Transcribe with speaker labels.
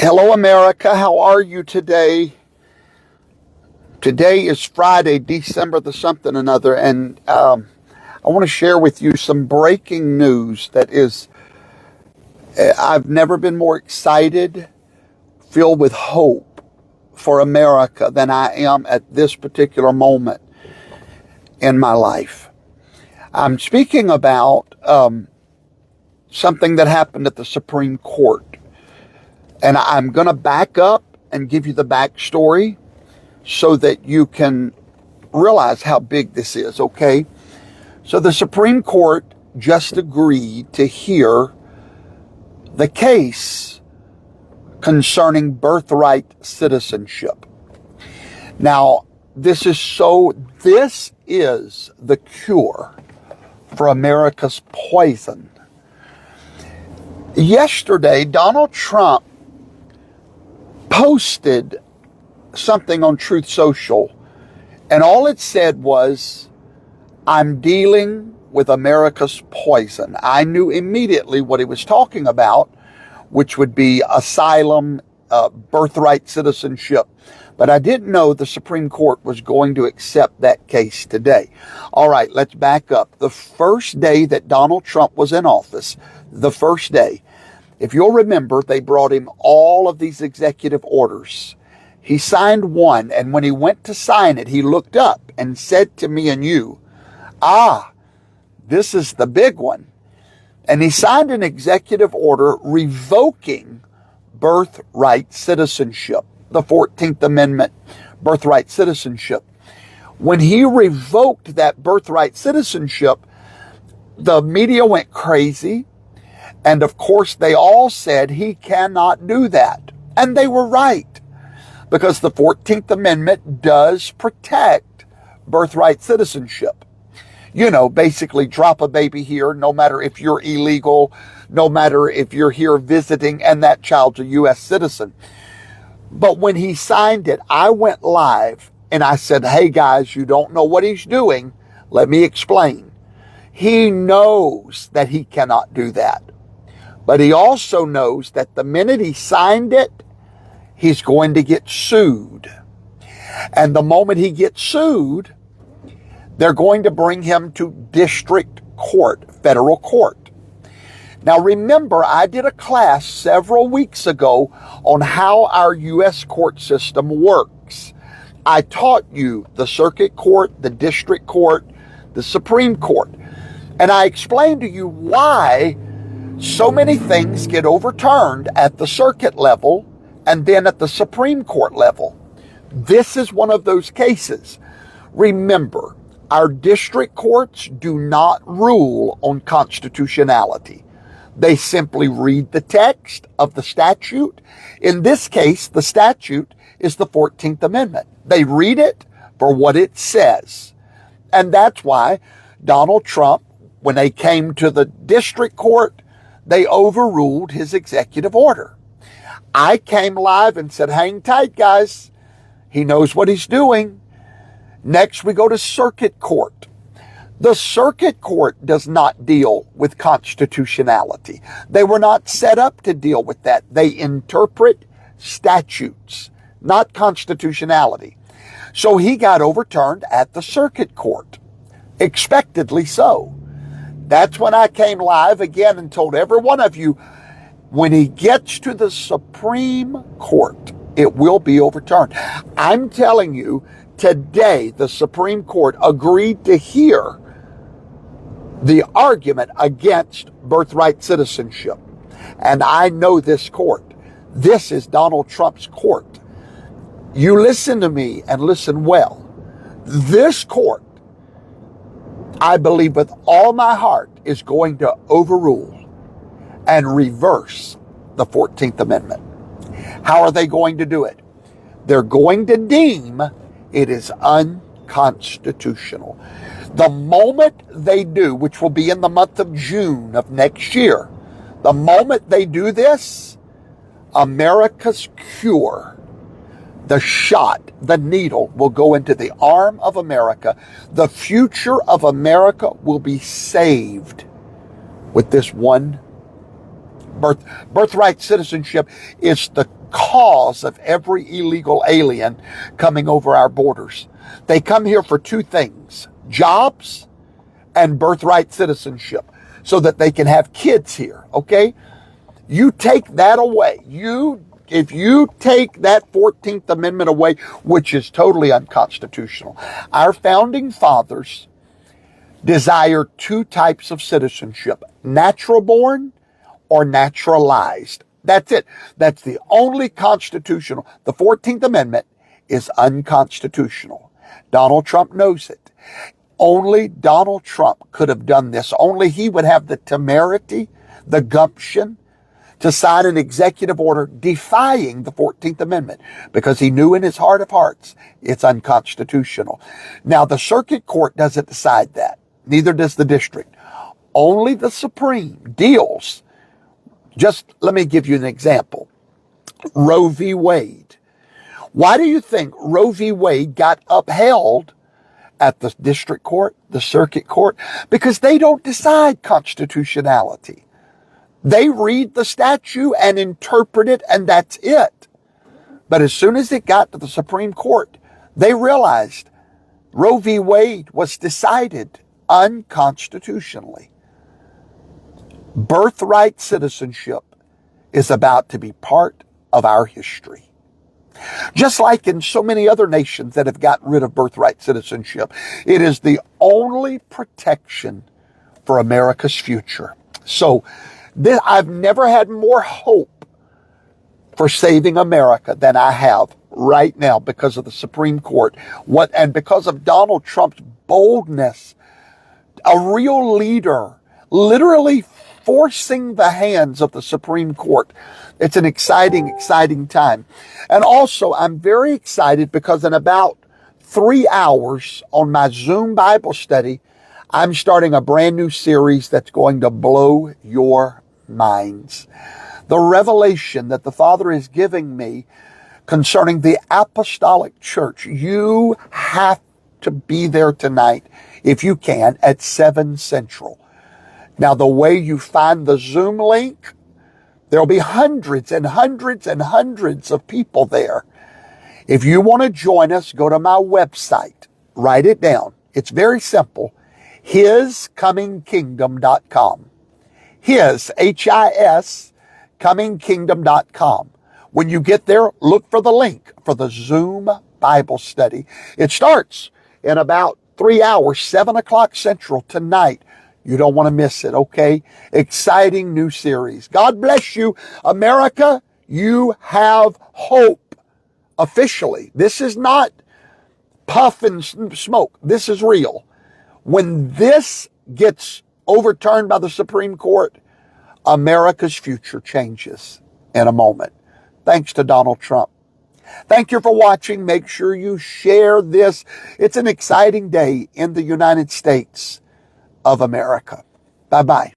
Speaker 1: Hello, America. How are you today? Today is Friday, December the something another, and I want to share with you some breaking news that is, I've never been more excited, filled with hope for America than I am at this particular moment in my life. I'm speaking about something that happened at the Supreme Court. And I'm going to back up and give you the backstory so that you can realize how big this is, okay? So the Supreme Court just agreed to hear the case concerning birthright citizenship. Now, this is the cure for America's poison. Yesterday, Donald Trump posted something on Truth Social, and all it said was, "I'm dealing with America's poison." I knew immediately what he was talking about, which would be asylum, birthright citizenship. But I didn't know the Supreme Court was going to accept that case today. All right, let's back up. The first day that Donald Trump was in office, the first day, if you'll remember, they brought him all of these executive orders. He signed one, and when he went to sign it, he looked up and said to me and you, this is the big one. And he signed an executive order revoking birthright citizenship, the 14th Amendment birthright citizenship. When he revoked that birthright citizenship, the media went crazy. And of course, they all said he cannot do that. And they were right, because the 14th Amendment does protect birthright citizenship. You know, basically drop a baby here, no matter if you're illegal, no matter if you're here visiting and that child's a U.S. citizen. But when he signed it, I went live and I said, "Hey guys, you don't know what he's doing. Let me explain." He knows that he cannot do that. But he also knows that the minute he signed it, he's going to get sued. And the moment he gets sued, they're going to bring him to district court, federal court. Now remember, I did a class several weeks ago on how our U.S. court system works. I taught you the circuit court, the district court, the Supreme Court. And I explained to you why so many things get overturned at the circuit level and then at the Supreme Court level. This is one of those cases. Remember, our district courts do not rule on constitutionality. They simply read the text of the statute. In this case, the statute is the 14th Amendment. They read it for what it says. And that's why Donald Trump, when they came to the district court, they overruled his executive order. I came live and said, "Hang tight, guys. He knows what he's doing." Next, we go to circuit court. The circuit court does not deal with constitutionality. They were not set up to deal with that. They interpret statutes, not constitutionality. So he got overturned at the circuit court, expectedly so. That's when I came live again and told every one of you, when he gets to the Supreme Court, it will be overturned. I'm telling you, today the Supreme Court agreed to hear the argument against birthright citizenship. And I know this court. This is Donald Trump's court. You listen to me and listen well. This court, I believe with all my heart, is going to overrule and reverse the 14th Amendment. How are they going to do it? They're going to deem it is unconstitutional. The moment they do, which will be in the month of June of next year, the moment they do this, America's cure, the shot, the needle will go into the arm of America. The future of America will be saved with this one Birthright citizenship is the cause of every illegal alien coming over our borders. They come here for two things: jobs and birthright citizenship, so that they can have kids here, okay? You take that away. If you take that 14th Amendment away, which is totally unconstitutional, our founding fathers desire two types of citizenship: natural born or naturalized. That's it. That's the only constitutional. The 14th Amendment is unconstitutional. Donald Trump knows it. Only Donald Trump could have done this. Only he would have the temerity, the gumption to sign an executive order defying the 14th Amendment, because he knew in his heart of hearts it's unconstitutional. Now, the circuit court doesn't decide that. Neither does the district. Only the Supreme deals. Just let me give you an example. Roe v. Wade. Why do you think Roe v. Wade got upheld at the district court, the circuit court? Because they don't decide constitutionality. They read the statute and interpret it, and that's it. But as soon as it got to the Supreme Court, they realized Roe v. Wade was decided unconstitutionally. Birthright citizenship is about to be part of our history. Just like in so many other nations that have gotten rid of birthright citizenship, it is the only protection for America's future. So I've never had more hope for saving America than I have right now, because of the Supreme Court. And because of Donald Trump's boldness, a real leader, literally forcing the hands of the Supreme Court. It's an exciting time. And also, I'm very excited because in about 3 hours on my Zoom Bible study, I'm starting a brand new series that's going to blow your minds. The revelation that the Father is giving me concerning the apostolic church. You have to be there tonight, if you can, at 7 Central. Now, the way you find the Zoom link, there'll be hundreds and hundreds and hundreds of people there. If you want to join us, go to my website. Write it down. It's very simple. hiscomingkingdom.com. His, comingkingdom.com. When you get there, look for the link for the Zoom Bible study. It starts in about 3 hours, 7 o'clock Central tonight. You don't want to miss it, okay? Exciting new series. God bless you. America, you have hope. Officially. This is not puff and smoke. This is real. When this gets overturned by the Supreme Court, America's future changes in a moment. Thanks to Donald Trump. Thank you for watching. Make sure you share this. It's an exciting day in the United States of America. Bye-bye.